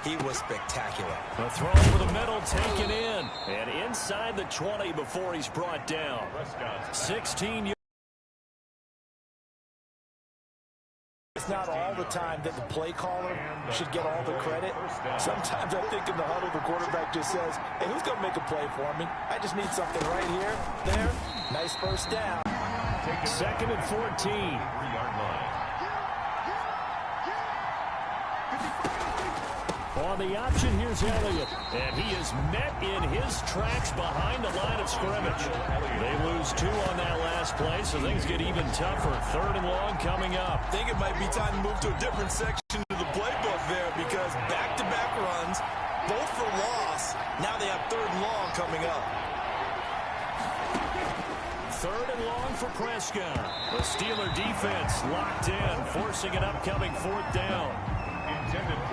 He was spectacular. A throw over the middle, taken in. And inside the 20 before he's brought down. 16 yards. It's not all the time that the play caller should get all the credit. Sometimes I think in the huddle, the quarterback just says, hey, who's going to make a play for me? I just need something right here, there. Nice first down. Second and 14. 3-yard line. On the option, here's Elliott. And he is met in his tracks behind the line of scrimmage. They lose 2 on that last play, so things get even tougher. 3rd and long coming up. I think it might be time to move to a different section of the playbook there because back-to-back runs, both for loss. Now they have 3rd and long coming up. 3rd and long for Prescott. The Steeler defense locked in, forcing an upcoming 4th down.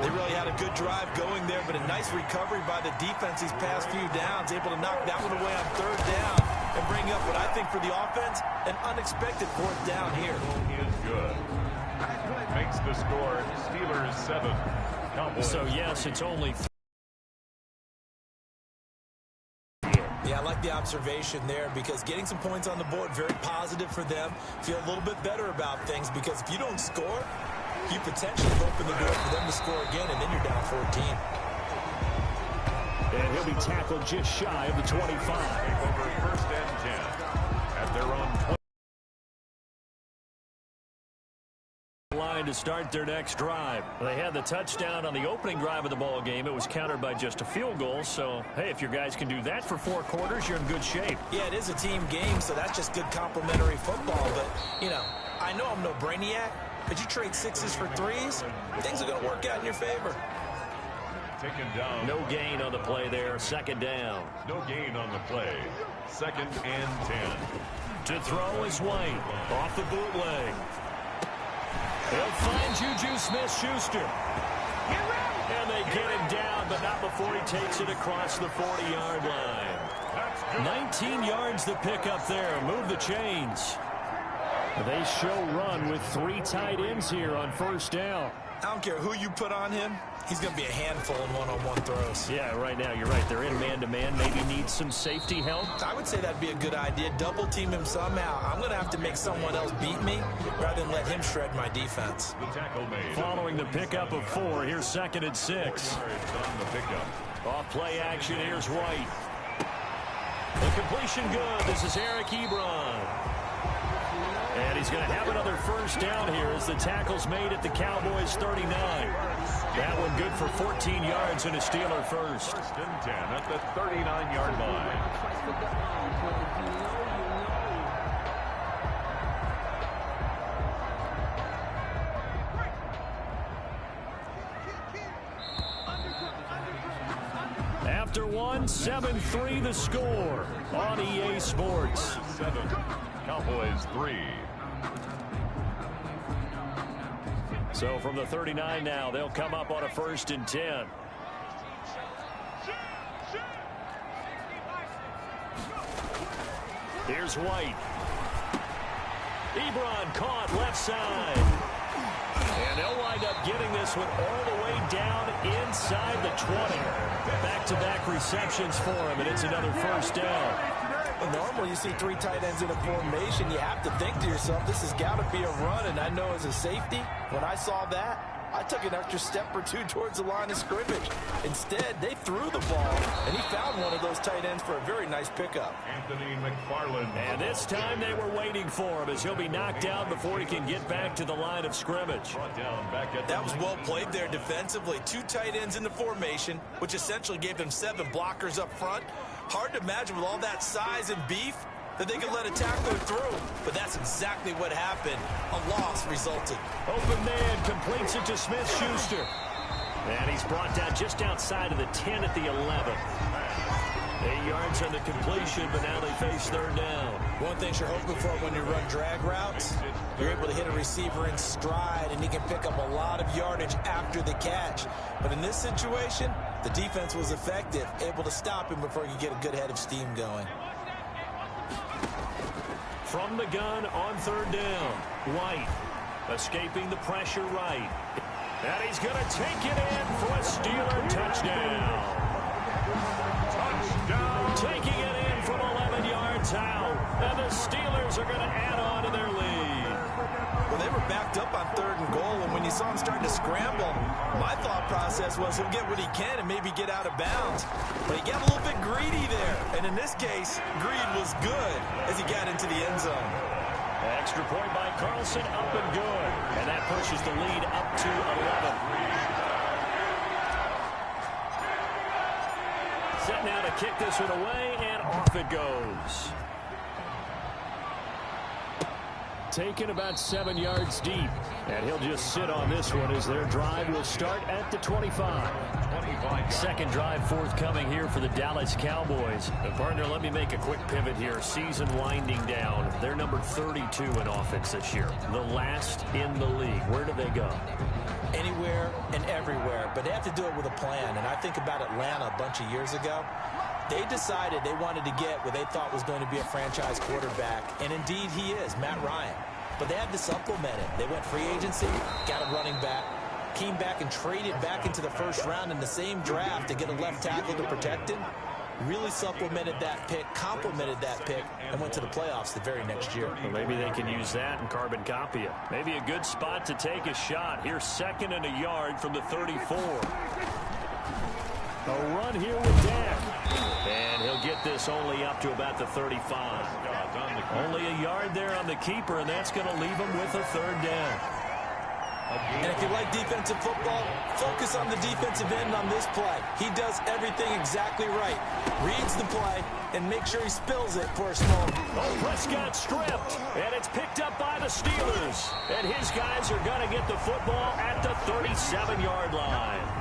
They really had a good drive going there, but a nice recovery by the defense these past few downs, able to knock that one away on 3rd down and bring up what I think for the offense, an unexpected 4th down here. Is good. Makes the score Steelers 7. Cowboys. So, yes, it's only... Yeah, I like the observation there because getting some points on the board, very positive for them. Feel a little bit better about things because if you don't score, you potentially open the door for them to score again, and then you're down 14. And he'll be tackled just shy of the 25. Over 1st and 10 at their own 20 line to start their next drive. They had the touchdown on the opening drive of the ball game. It was countered by just a field goal. So, hey, if your guys can do that for 4 quarters, you're in good shape. Yeah, it is a team game, so that's just good complimentary football. But, you know, I know I'm no brainiac, but you trade 6s for 3s, things are going to work out in your favor. taken down. No gain on the play there. 2nd down. No gain on the play. 2nd and 10. To throw is White. Off the bootleg. They'll find Juju Smith-Schuster. And they get him down, but not before he takes it across the 40-yard line. 19 yards to pick up there. Move the chains. They show run with 3 tight ends here on 1st down. I don't care who you put on him. He's going to be a handful in one-on-one throws. Yeah, right now, you're right. They're in man-to-man. Maybe need some safety help. I would say that'd be a good idea. Double team him somehow. I'm going to have to make someone else beat me rather than let him shred my defense. The tackle made. Following the pickup of 4, here's 2nd and 6. On the pickup. Off play action, here's White. The completion good. This is Eric Ebron. And he's going to have another 1st down here as the tackle's made at the Cowboys 39. That one good for 14 yards and a Steeler first. 1st and 10 at the 39-yard line. After 1, 7-3 the score on EA Sports. 7. Cowboys 3. So from the 39 now, they'll come up on a 1st and 10. Here's White. Ebron caught left side. And they'll wind up getting this one all the way down inside the 20. Back-to-back receptions for him, and it's another 1st down. Well, normally you see 3 tight ends in a formation. You have to think to yourself, this has got to be a run. And I know as a safety, when I saw that, I took an extra step or 2 towards the line of scrimmage. Instead, they threw the ball, and he found one of those tight ends for a very nice pickup. Anthony McFarland. And this time they were waiting for him as he'll be knocked down before he can get back to the line of scrimmage. Brought down back at That was well played there defensively. 2 tight ends in the formation, which essentially gave them 7 blockers up front. Hard to imagine with all that size and beef that they could let a tackler through, but that's exactly what happened. A loss resulted. Open man completes it to Smith-Schuster. And he's brought down just outside of the 10 at the 11. 8 yards on the completion, but now they face 3rd down. One thing you're hoping for when you run drag routes, you're able to hit a receiver in stride, and he can pick up a lot of yardage after the catch. But in this situation, the defense was effective, able to stop him before he could get a good head of steam going. From the gun on 3rd down, White escaping the pressure right. And he's going to take it in for a Steeler scramble, my thought process was he'll get what he can and maybe get out of bounds. But he got a little bit greedy there. And in this case, greed was good as he got into the end zone. Extra point by Carlson, up and good. And that pushes the lead up to 11. Set now to kick this one away, and off it goes. Taken about 7 yards deep. And he'll just sit on this one as their drive will start at the 25. Second drive forthcoming here for the Dallas Cowboys. And partner, let me make a quick pivot here. Season winding down. They're number 32 in offense this year. The last in the league. Where do they go? Anywhere and everywhere. But they have to do it with a plan. And I think about Atlanta a bunch of years ago. They decided they wanted to get what they thought was going to be a franchise quarterback. And indeed he is, Matt Ryan. But they had to supplement it. They went free agency, got a running back, came back and traded back into the first round in the same draft to get a left tackle to protect him. Really supplemented that pick, complemented that pick, and went to the playoffs the very next year. Well, maybe they can use that and carbon copy it. Maybe a good spot to take a shot. Here's 2nd and a yard from the 34. A run here with Dak. And he'll get this only up to about the 35. Only a yard there on the keeper, and that's going to leave him with a 3rd down. And if you like defensive football, focus on the defensive end on this play. He does everything exactly right. Reads the play and make sure he spills it for a small. Oh, Prescott stripped, and it's picked up by the Steelers. And his guys are going to get the football at the 37-yard line.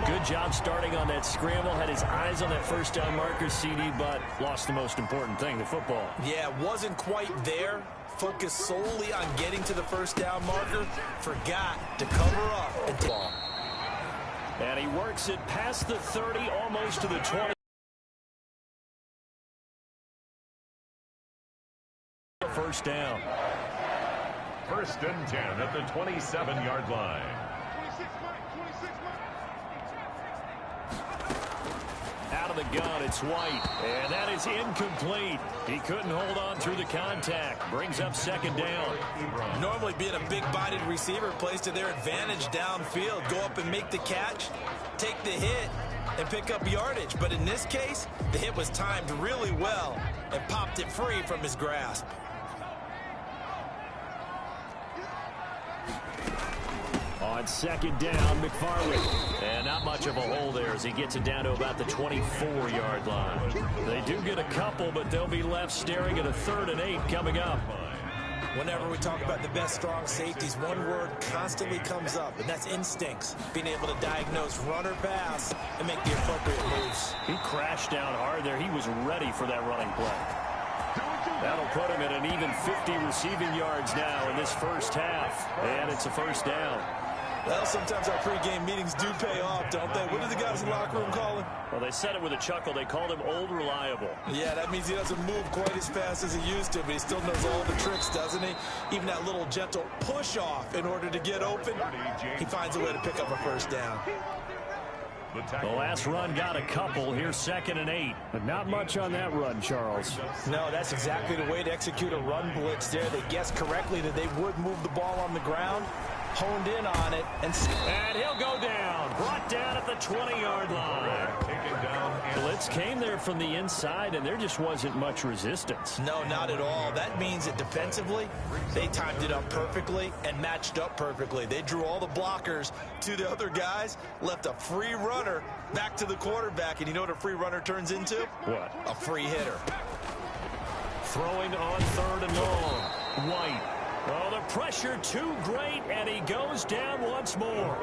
Good job starting on that scramble. Had his eyes on that first down marker, CD, but lost the most important thing, the football. Yeah, wasn't quite there. Focused solely on getting to the first down marker. Forgot to cover up and ball. And he works it past the 30, almost to the 20. First down. 1st and 10 at the 27-yard line. Out of the gun, it's White. And that is incomplete. He couldn't hold on through the contact. Brings up 2nd down. Normally being a big-bodied receiver plays to their advantage downfield. Go up and make the catch, take the hit, and pick up yardage. But in this case, the hit was timed really well and popped it free from his grasp. On 2nd down, McFarland. And not much of a hole there as he gets it down to about the 24-yard line. They do get a couple, but they'll be left staring at a 3rd and 8 coming up. Whenever we talk about the best strong safeties, one word constantly comes up, and that's instincts. Being able to diagnose run or pass and make the appropriate moves. He crashed down hard there. He was ready for that running play. That'll put him at an even 50 receiving yards now in this first half. And it's a 1st down. Well, sometimes our pregame meetings do pay off, don't they? What do the guys in the locker room call him? Well, they said it with a chuckle. They called him Old Reliable. Yeah, that means he doesn't move quite as fast as he used to, but he still knows all the tricks, doesn't he? Even that little gentle push-off in order to get open, he finds a way to pick up a 1st down. The last run got a couple. Here's 2nd and 8. But not much on that run, Charles. No, that's exactly the way to execute a run blitz there. They guessed correctly that they would move the ball on the ground, honed in on it, and he'll go down. Brought down at the 20-yard line. Blitz came there from the inside, and there just wasn't much resistance. No, not at all. That means that defensively, they timed it up perfectly and matched up perfectly. They drew all the blockers to the other guys, left a free runner back to the quarterback, and you know what a free runner turns into? What? A free hitter. Throwing on 3rd and long. White. Oh, the pressure too great, and he goes down once more.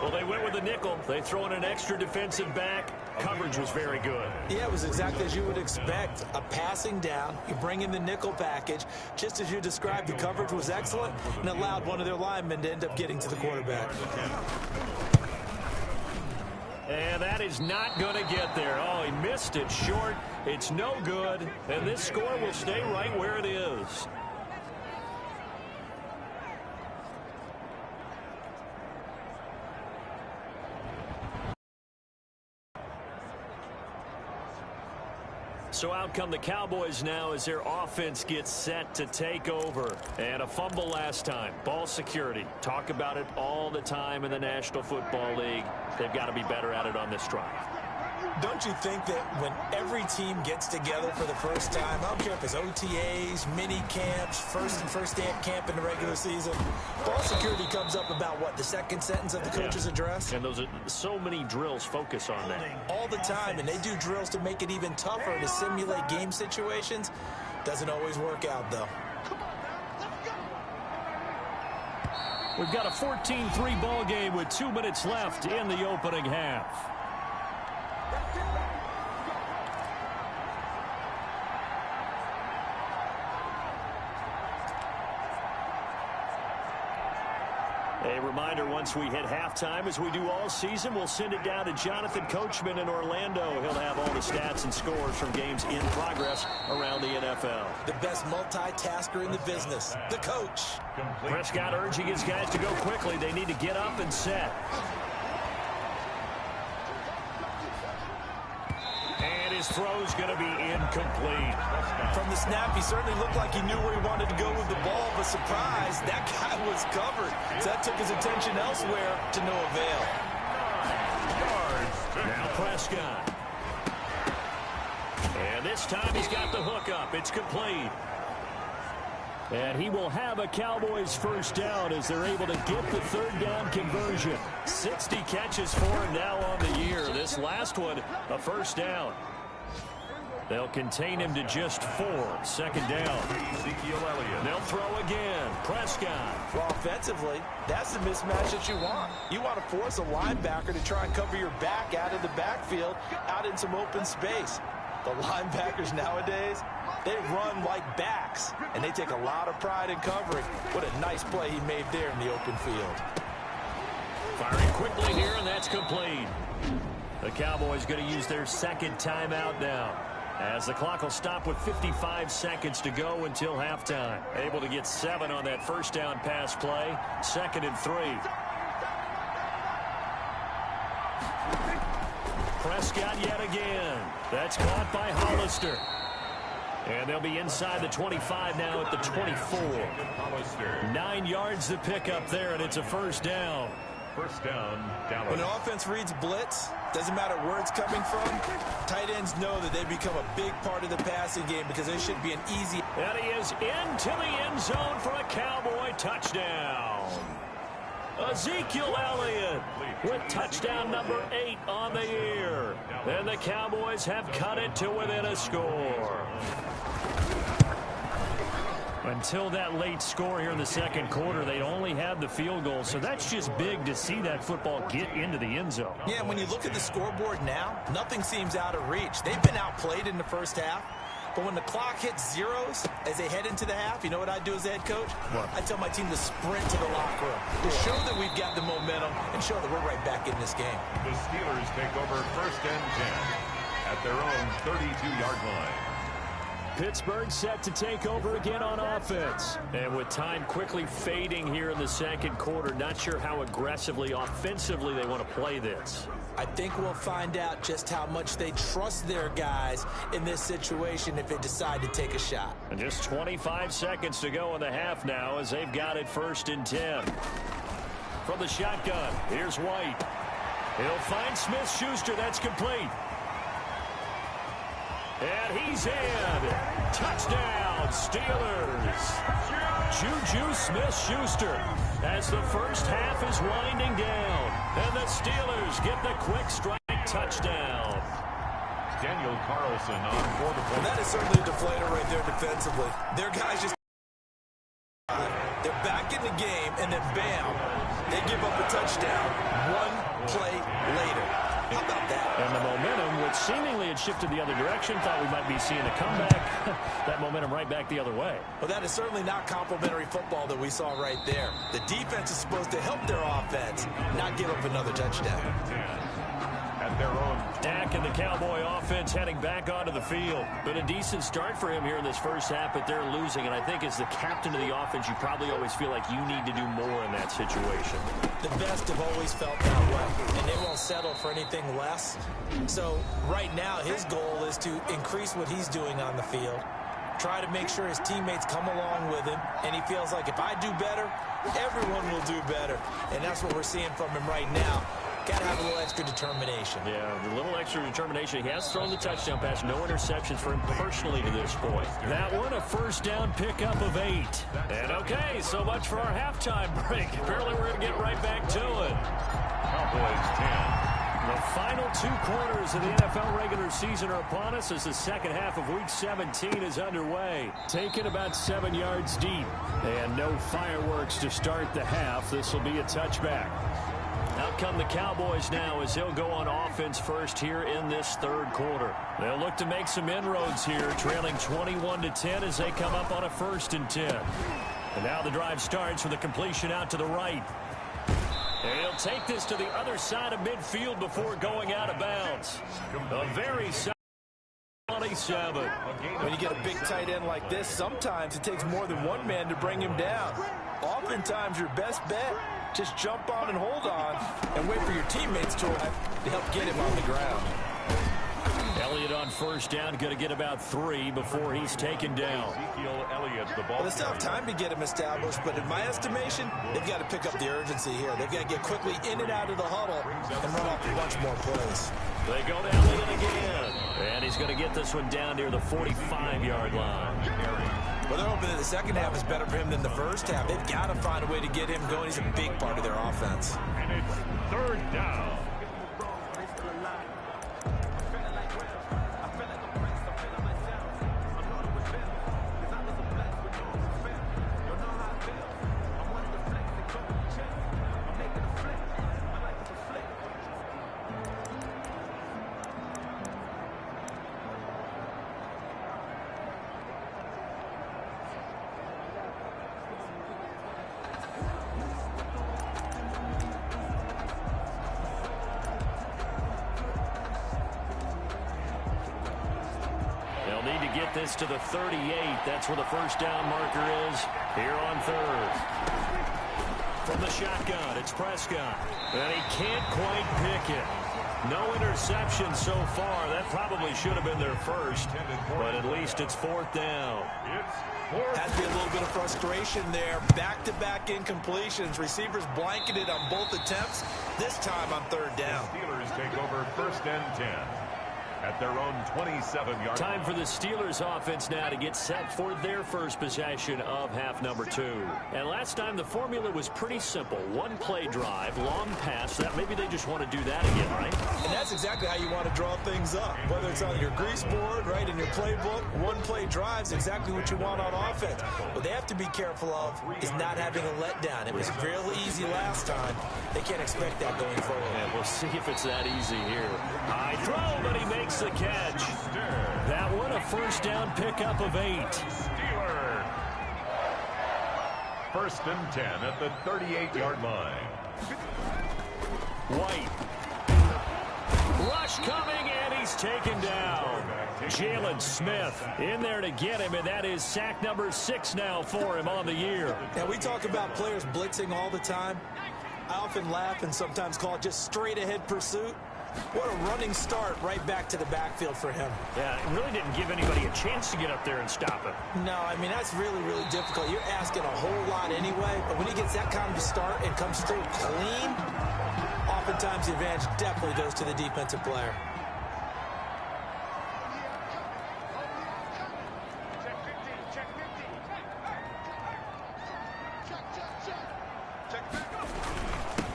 Well, they went with the nickel. They throw in an extra defensive back. Coverage was very good. Yeah, it was exactly as you would expect. A passing down. You bring in the nickel package. Just as you described, the coverage was excellent and allowed one of their linemen to end up getting to the quarterback. And that is not going to get there. Oh, he missed it short. It's no good. And this score will stay right where it is. So out come the Cowboys now as their offense gets set to take over. And a fumble last time. Ball security. Talk about it all the time in the National Football League. They've got to be better at it on this drive. Don't you think that when every team gets together for the first time, I don't care if it's OTAs, mini camps, first day of camp in the regular season, ball security comes up about what, the second sentence of the coach's address? And those are so many drills focus on that. All the time, and they do drills to make it even tougher to simulate game situations. Doesn't always work out, though. We've got a 14-3 ball game with 2 minutes left in the opening half. A reminder, once we hit halftime, as we do all season, we'll send it down to Jonathan Coachman in Orlando. He'll have all the stats and scores from games in progress around the NFL. The best multitasker in the business, the coach. Prescott urging his guys to go quickly. They need to get up and set. And his throw's going to be incomplete. From the snap, he certainly looked like he knew where he wanted to go with the ball, but surprise, that guy was covered. So that took his attention elsewhere to no avail. Now Prescott. And this time he's got the hook up. It's complete. And he will have a Cowboys first down as they're able to get the third down conversion. 60 catches for him now on the year. This last one, a first down. They'll contain him to just 4. Second down. They'll throw again. Prescott. Well, offensively, that's the mismatch that you want. You want to force a linebacker to try and cover your back out of the backfield, out in some open space. The linebackers nowadays, they run like backs, and they take a lot of pride in covering. What a nice play he made there in the open field. Firing quickly here, and that's complete. The Cowboys going to use their second timeout now, as the clock will stop with 55 seconds to go until halftime. Able to get 7 on that first down pass play. 2nd and 3. Prescott yet again. That's caught by Hollister. And they'll be inside the 25 now at the 24. 9 yards to pick up there, and it's a first down. First down, Dallas. When an offense reads blitz, doesn't matter where it's coming from, tight ends know that they become a big part of the passing game because they should be an easy. And he is into the end zone for a Cowboy touchdown. Ezekiel Elliott with touchdown number 8 on the year. And the Cowboys have cut it to within a score. Until that late score here in the second quarter, they only had the field goal. So that's just big to see that football get into the end zone. Yeah, when you look at the scoreboard now, nothing seems out of reach. They've been outplayed in the first half. But when the clock hits zeros as they head into the half, you know what I do as the head coach? What? I tell my team to sprint to the locker room to show that we've got the momentum and show that we're right back in this game. The Steelers take over 1st and 10 at their own 32-yard line. Pittsburgh set to take over again on offense. And with time quickly fading here in the second quarter, not sure how aggressively, offensively they want to play this. I think we'll find out just how much they trust their guys in this situation if they decide to take a shot. And just 25 seconds to go in the half now as they've got it 1st and 10. From the shotgun, here's White. He'll find Smith-Schuster. That's complete. And he's in. Touchdown, Steelers. Juju Smith-Schuster as the first half is winding down. And the Steelers get the quick strike touchdown. Daniel Carlson on for the point. That is certainly a deflator right there defensively. Their guys just... They're back in the game, and then bam, they give up a touchdown 1 play later. How about that? And the momentum, which seemingly had shifted the other direction, thought we might be seeing a comeback. That momentum right back the other way. Well, that is certainly not complimentary football that we saw right there. The defense is supposed to help their offense, not give up another touchdown. At their own. Dak in the Cowboy offense heading back onto the field. But a decent start for him here in this first half, but they're losing. And I think as the captain of the offense, you probably always feel like you need to do more in that situation. The best have always felt that way, and they won't settle for anything less. So right now, his goal is to increase what he's doing on the field, try to make sure his teammates come along with him, and he feels like if I do better, everyone will do better. And that's what we're seeing from him right now. Got to have a little extra determination. Yeah, a little extra determination. He has thrown the touchdown pass. No interceptions for him personally to this point. That one, a first down pickup of 8. And okay, so much for our halftime break. Apparently we're going to get right back to it. Cowboys 10. The final 2 quarters of the NFL regular season are upon us as the second half of Week 17 is underway. Taken about 7 yards deep. And no fireworks to start the half. This will be a touchback. Out come the Cowboys now as they'll go on offense first here in this third quarter. They'll look to make some inroads here, trailing 21-10 as they come up on a 1st and 10. And now the drive starts with a completion out to the right. And he'll take this to the other side of midfield before going out of bounds. A very solid 27. When you get a big tight end like this, sometimes it takes more than one man to bring him down. Oftentimes your best bet, just jump on and hold on and wait for your teammates to arrive to help get him on the ground. Elliott on first down, going to get about 3 before he's taken down. Well, they still have time to get him established, but in my estimation, they've got to pick up the urgency here. They've got to get quickly in and out of the huddle and run off a bunch more plays. They go to Elliott again. And he's going to get this one down near the 45-yard line. Well, they're hoping that the second half is better for him than the first half. They've got to find a way to get him going. He's a big part of their offense. And it's 3rd down. Get this to the 38. That's where the first down marker is here on 3rd. From the shotgun, it's Prescott. And he can't quite pick it. No interception so far. That probably should have been their first, but at least it's 4th down. Has to be a little bit of frustration there. Back-to-back incompletions. Receivers blanketed on both attempts. This time on 3rd down. Steelers take over 1st and 10. At their own 27-yard. Time for the Steelers offense now to get set for their first possession of half number 2. And last time the formula was pretty simple. 1 play drive, long pass. That maybe they just want to do that again, right? And that's exactly how you want to draw things up. Whether it's on your grease board, right, in your playbook, 1 play drive is exactly what you want on offense. What they have to be careful of is not having a letdown. It was real easy last time. They can't expect that going forward. Yeah, we'll see if it's that easy here. High throw, but he makes the catch. That one, a first down pickup of 8. Steelers. 1st and 10 at the 38-yard line. White. Rush coming, and he's taken down. Jalen Smith in there to get him, and that is sack number 6 now for him on the year. Now, we talk about players blitzing all the time. I often laugh and sometimes call it just straight-ahead pursuit. What a running start right back to the backfield for him. Yeah, it really didn't give anybody a chance to get up there and stop him. No, I mean, that's really, really difficult. You're asking a whole lot anyway, but when he gets that kind of a start and comes through clean, oftentimes the advantage definitely goes to the defensive player.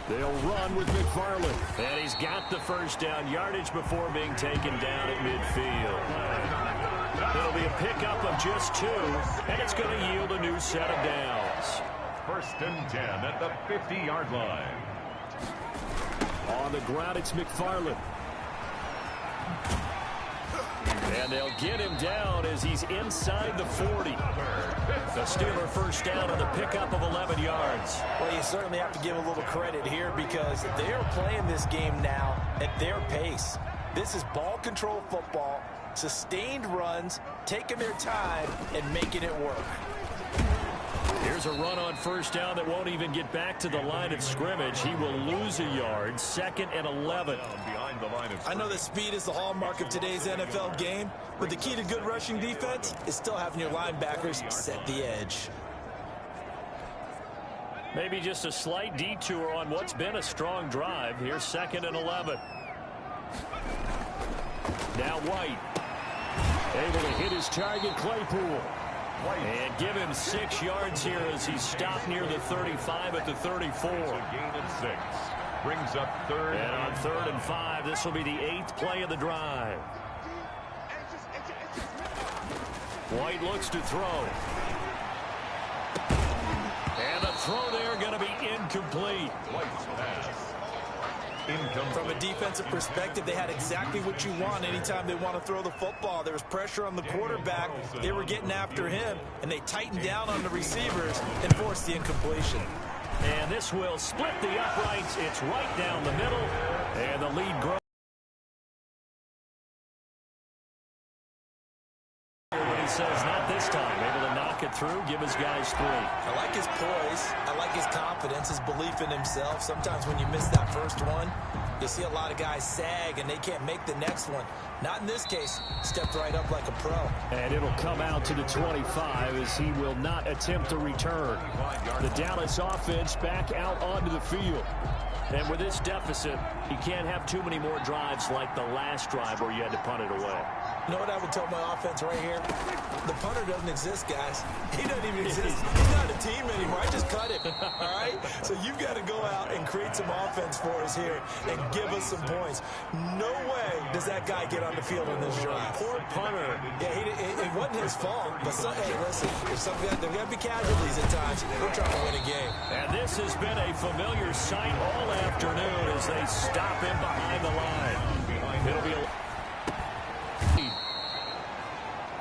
They'll run with McFarland. And he's got the first down yardage before being taken down at midfield. It'll be a pickup of just 2, and it's going to yield a new set of downs. 1st and 10 at the 50-yard line. On the ground, it's McFarland. And they'll get him down as he's inside the 40. The Steeler first down on the pickup of 11 yards. Well, you certainly have to give a little credit here because they're playing this game now at their pace. This is ball control football, sustained runs, taking their time, and making it work. Here's a run on first down that won't even get back to the line of scrimmage. He will lose a yard, 2nd and 11. Behind the line of I know that speed is the hallmark of today's NFL game, but the key to good rushing defense is still having your linebackers set the edge. Maybe just a slight detour on what's been a strong drive. Here's 2nd and 11. Now White, able to hit his target, Claypool. And give him 6 yards here as he stopped near the 35 at the 34. It's a gain of 6. Brings up 3rd. And on 3rd and 5, this will be the 8th play of the drive. White looks to throw. And the throw there going to be incomplete. White's pass. From a defensive perspective, they had exactly what you want anytime they want to throw the football. There was pressure on the quarterback. They were getting after him, and they tightened down on the receivers and forced the incompletion. And this will split the uprights. It's right down the middle, and the lead grows. When he says not this time, able to knock it through, give his guys 3. I like his poise. I like his confidence, his belief in himself. Sometimes when you miss that first one, you see a lot of guys sag and they can't make the next one. Not in this case. Stepped right up like a pro. And it'll come out to the 25 as he will not attempt to return. The Dallas offense back out onto the field. And with this deficit, he can't have too many more drives like the last drive where you had to punt it away. You know what I would tell my offense right here? The punter doesn't exist, guys. He doesn't even exist. He's not a team anymore. I just cut him, all right? So you've got to go out and create some offense for us here and give us some points. No way does that guy get on the field in this drive. Poor punter. Yeah, it wasn't his fault. But, hey, listen, there's going to be casualties at times. We're trying to win a game. And this has been a familiar sight all afternoon as they stop him behind the line. It'll be a...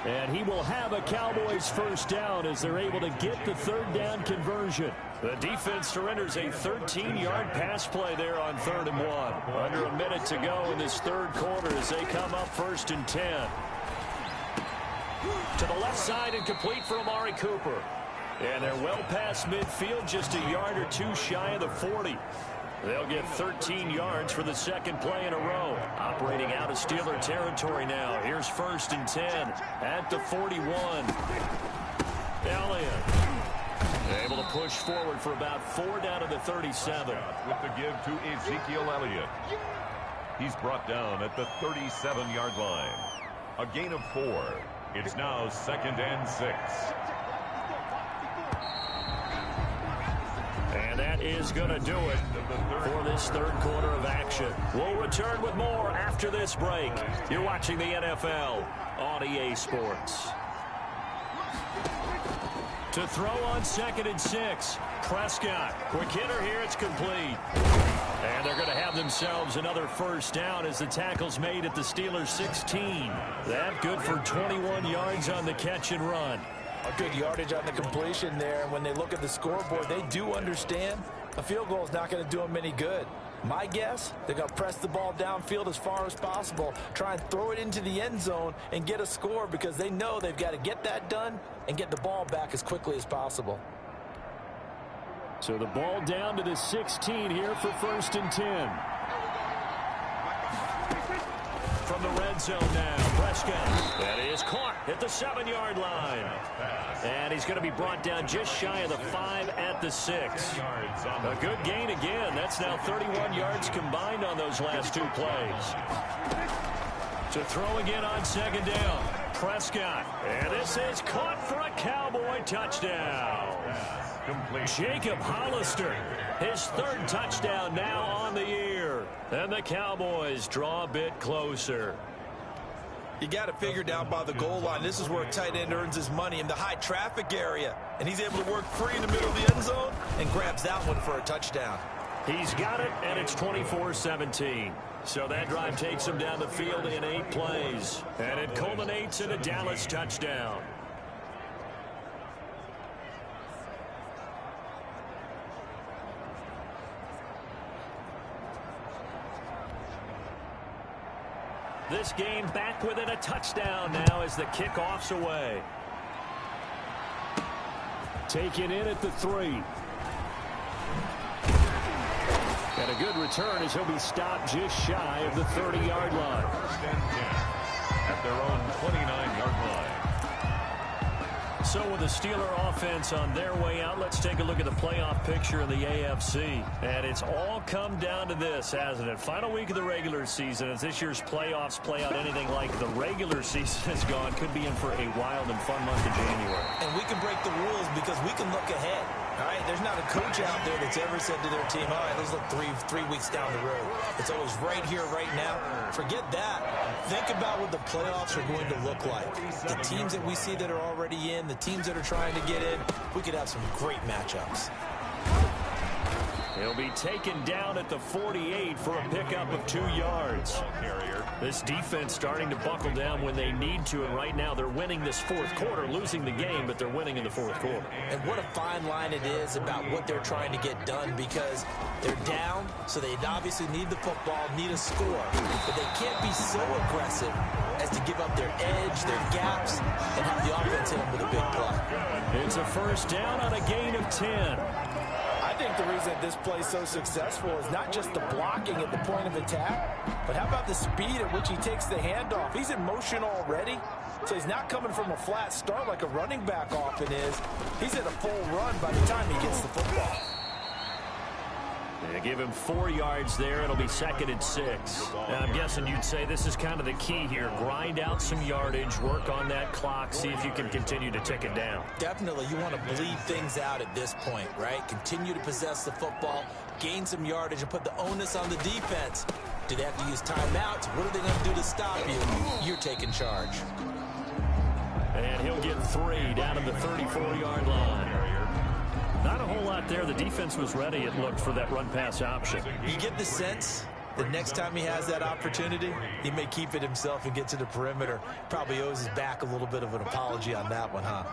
And he will have a Cowboys first down as they're able to get the 3rd down conversion. The defense surrenders a 13-yard pass play there on 3rd and 1. Under a minute to go in this 3rd quarter as they come up 1st and 10. To the left side and complete for Amari Cooper. And they're well past midfield, just a yard or 2 shy of the 40. They'll get 13 yards for the 2nd play in a row. Operating out of Steeler territory now. Here's 1st and 10 at the 41. Elliott able to push forward for about 4 down to the 37. With the give to Ezekiel Elliott. He's brought down at the 37-yard line. A gain of 4. It's now 2nd and 6. And that is going to do it for this 3rd quarter of action. We'll return with more after this break. You're watching the NFL on EA Sports. To throw on 2nd and 6. Prescott. Quick hitter here. It's complete. And they're going to have themselves another first down as the tackle's made at the Steelers' 16. That good for 21 yards on the catch and run. A good yardage on the completion there. When they look at the scoreboard, they do understand a field goal is not going to do them any good. My guess, they're going to press the ball downfield as far as possible, try and throw it into the end zone and get a score because they know they've got to get that done and get the ball back as quickly as possible. So the ball down to the 16 here for 1st and 10. From the red zone now, Prescott. That is caught at the 7-yard line. And he's going to be brought down just shy of the 5 at the 6. A good gain again. That's now 31 yards combined on those last 2 plays. To throw again on 2nd down, Prescott. And this is caught for a Cowboy touchdown. Jacob Hollister, his 3rd touchdown now on the year. And the Cowboys draw a bit closer. You got to figure down by the goal line. This is where a tight end earns his money in the high traffic area. And he's able to work free in the middle of the end zone and grabs that one for a touchdown. He's got it, and it's 24-17. So that drive takes him down the field in 8 plays. And it culminates in a Dallas touchdown. This game back within a touchdown now as the kickoff's away. Taken in at the 3. And a good return as he'll be stopped just shy of the 30-yard line. First and 10 at their own 29-yard line. So with the Steeler offense on their way out, let's take a look at the playoff picture in the AFC. And it's all come down to this, hasn't it? Final week of the regular season. As this year's playoffs play out anything like the regular season has gone, could be in for a wild and fun month of January. And we can break the rules because we can look ahead. All right, there's not a coach out there that's ever said to their team, all right, let's look three weeks down the road. It's always right here, right now. Forget that. Think about what the playoffs are going to look like. The teams that we see that are already in, the teams that are trying to get in, we could have some great matchups. He'll be taken down at the 48 for a pickup of 2 yards. This defense starting to buckle down when they need to, and right now they're winning this fourth quarter, losing the game, but they're winning in the fourth quarter. And what a fine line it is about what they're trying to get done, because they're down, so they obviously need the football, need a score, but they can't be so aggressive as to give up their edge, their gaps, and have the offense hit them with a big play. It's a first down on a gain of 10. I think the reason this play is so successful is not just the blocking at the point of attack, but how about the speed at which he takes the handoff? He's in motion already, so he's not coming from a flat start like a running back often is. He's at a full run by the time he gets the football. They give him 4 yards there. It'll be 2nd and 6. Now, I'm guessing you'd say this is kind of the key here. Grind out some yardage, work on that clock, see if you can continue to tick it down. Definitely, you want to bleed things out at this point, right? Continue to possess the football, gain some yardage, and put the onus on the defense. Do they have to use timeouts? What are they going to do to stop you? You're taking charge. And he'll get 3 down to the 34-yard line. Not a whole lot there. The defense was ready, it looked, for that run-pass option. You get the sense that next time he has that opportunity, he may keep it himself and get to the perimeter. Probably owes his back a little bit of an apology on that one, huh?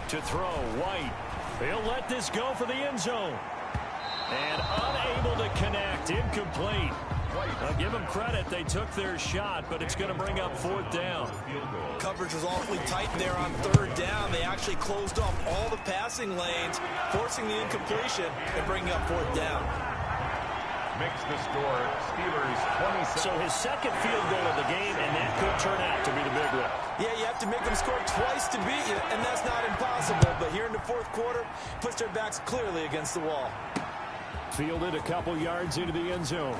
To throw, White. He'll let this go for the end zone. And unable to connect. Incomplete. I'll give them credit. They took their shot, but it's going to bring up 4th down. Coverage was awfully tight there on 3rd down. They actually closed off all the passing lanes, forcing the incompletion and bringing up 4th down. Makes the score Steelers 27. So his 2nd field goal of the game, and that could turn out to be the big one. Yeah, you have to make them score twice to beat you, and that's not impossible. But here in the 4th quarter, puts their backs clearly against the wall. Fielded a couple yards into the end zone.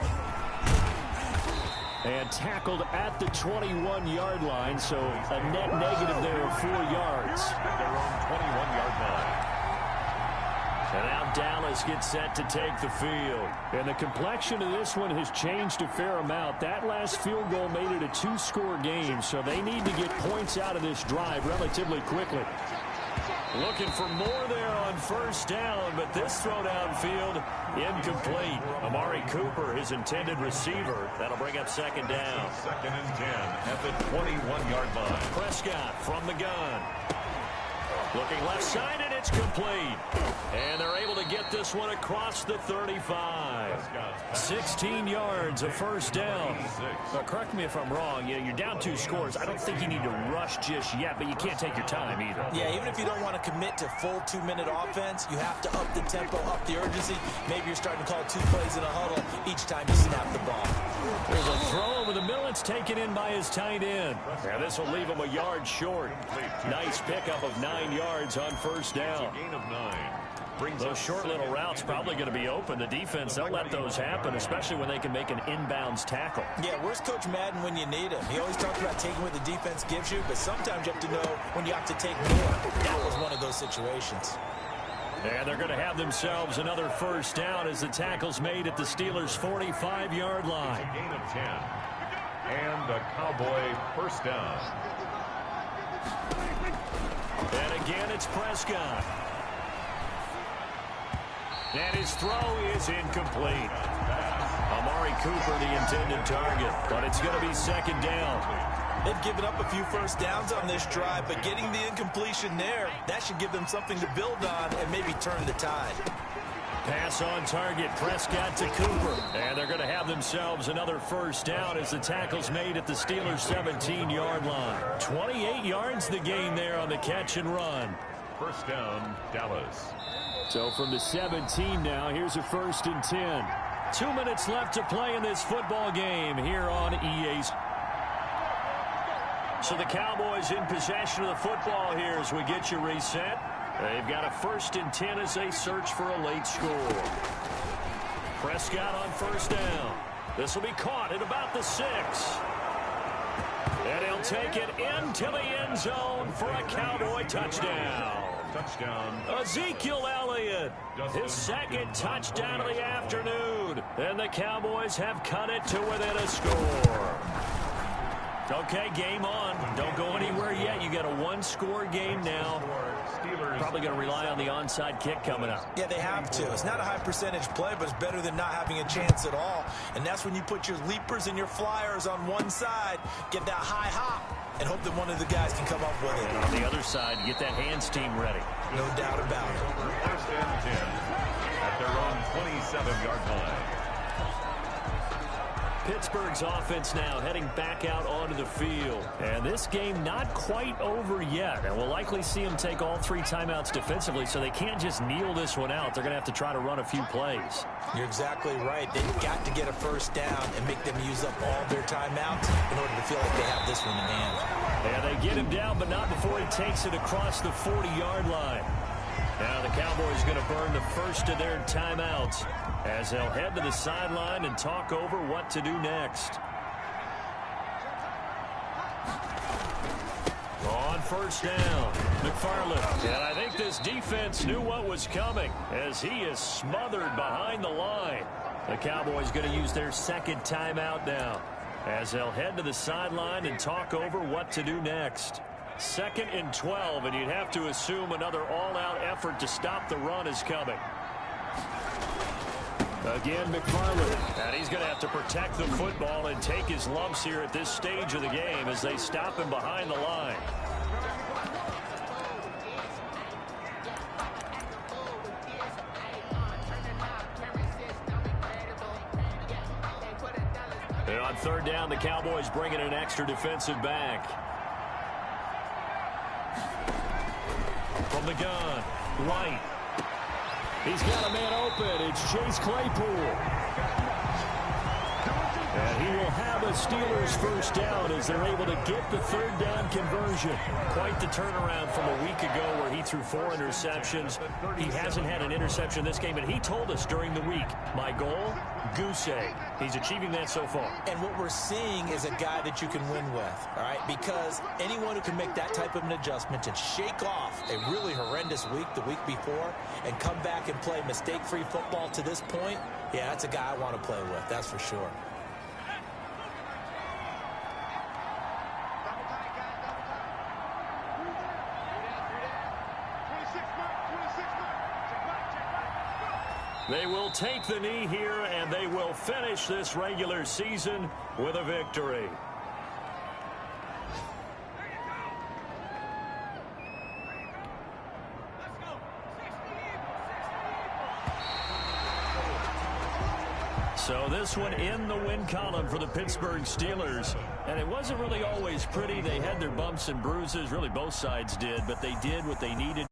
And tackled at the 21-yard line, so a net negative there of 4 yards. Their own 21-yard line. And now Dallas gets set to take the field. And the complexion of this one has changed a fair amount. That last field goal made it a 2-score game, so they need to get points out of this drive relatively quickly. Looking for more there on 1st down, but this throw downfield incomplete. Amari Cooper, his intended receiver. That'll bring up 2nd down. 2nd and 10 at the 21-yard line. Prescott from the gun. Looking left side, and it's complete. And they're able to get this one across the 35. 16 yards, a 1st down. Now, correct me if I'm wrong. You're down 2 scores. I don't think you need to rush just yet, but you can't take your time either. Yeah, even if you don't want to commit to full 2-minute offense, you have to up the tempo, up the urgency. Maybe you're starting to call 2 plays in a huddle each time you snap the ball. There's a throw over the middle. It's taken in by his tight end. Now, this will leave him a yard short. Nice pickup of 9 yards on 1st down. Gain of 9. Those short little routes probably going to be open. The defense, they'll let those happen, especially when they can make an inbounds tackle. Yeah, where's Coach Madden when you need him? He always talks about taking what the defense gives you, but sometimes you have to know when you have to take more. That was one of those situations. And they're going to have themselves another 1st down as the tackle's made at the Steelers' 45-yard line. Gain of 10. And a Cowboy 1st down. And again, it's Prescott. And his throw is incomplete. Amari Cooper, the intended target, but it's going to be 2nd down. They've given up a few 1st downs on this drive, but getting the incompletion there, that should give them something to build on and maybe turn the tide. Pass on target. Prescott to Cooper. And they're going to have themselves another first down as the tackle's made at the Steelers' 17-yard line. 28 yards the gain there on the catch and run. First down, Dallas. So from the 17 now, here's a 1st and 10. 2 minutes left to play in this football game here on EA. So the Cowboys in possession of the football here as we get you reset. They've got a 1st and 10 as they search for a late score. Prescott on 1st down. This will be caught at about the 6. And he'll take it into the end zone for a Cowboy touchdown. Touchdown. Ezekiel Elliott, his 2nd touchdown of the afternoon. And the Cowboys have cut it to within a score. Okay, game on. Don't go anywhere yet. You got a 1-score game now. Probably going to rely on the onside kick coming up. Yeah, they have to. It's not a high percentage play, but it's better than not having a chance at all. And that's when you put your leapers and your flyers on one side, get that high hop, and hope that one of the guys can come up with it. And on the other side, get that hands team ready. No doubt about it. First and 10 at their own 27-yard line. Pittsburgh's offense now heading back out onto the field. And this game not quite over yet. And we'll likely see them take all 3 timeouts defensively, so they can't just kneel this one out. They're going to have to try to run a few plays. You're exactly right. They've got to get a first down and make them use up all their timeouts in order to feel like they have this one in hand. Yeah, they get him down, but not before he takes it across the 40-yard line. Now the Cowboys going to burn the first of their timeouts as they'll head to the sideline and talk over what to do next. On 1st down, McFarland. And I think this defense knew what was coming as he is smothered behind the line. The Cowboys going to use their 2nd timeout now as they'll head to the sideline and talk over what to do next. 2nd and 12, and you'd have to assume another all-out effort to stop the run is coming. Again, McFarland, and he's going to have to protect the football and take his lumps here at this stage of the game as they stop him behind the line. And on 3rd down, the Cowboys bring in an extra defensive back. From the gun, White. He's got a man open. It's Chase Claypool. And he will have a Steelers first down as they're able to get the 3rd down conversion. Quite the turnaround from a week ago where he threw 4 interceptions. He hasn't had an interception this game, and he told us during the week, my goal, goose egg. He's achieving that so far. And what we're seeing is a guy that you can win with, all right? Because anyone who can make that type of an adjustment and shake off a really horrendous week the week before and come back and play mistake-free football to this point, yeah, that's a guy I want to play with, that's for sure. They will take the knee here, and they will finish this regular season with a victory. So this one in the win column for the Pittsburgh Steelers. And it wasn't really always pretty. They had their bumps and bruises. Really, both sides did. But they did what they needed.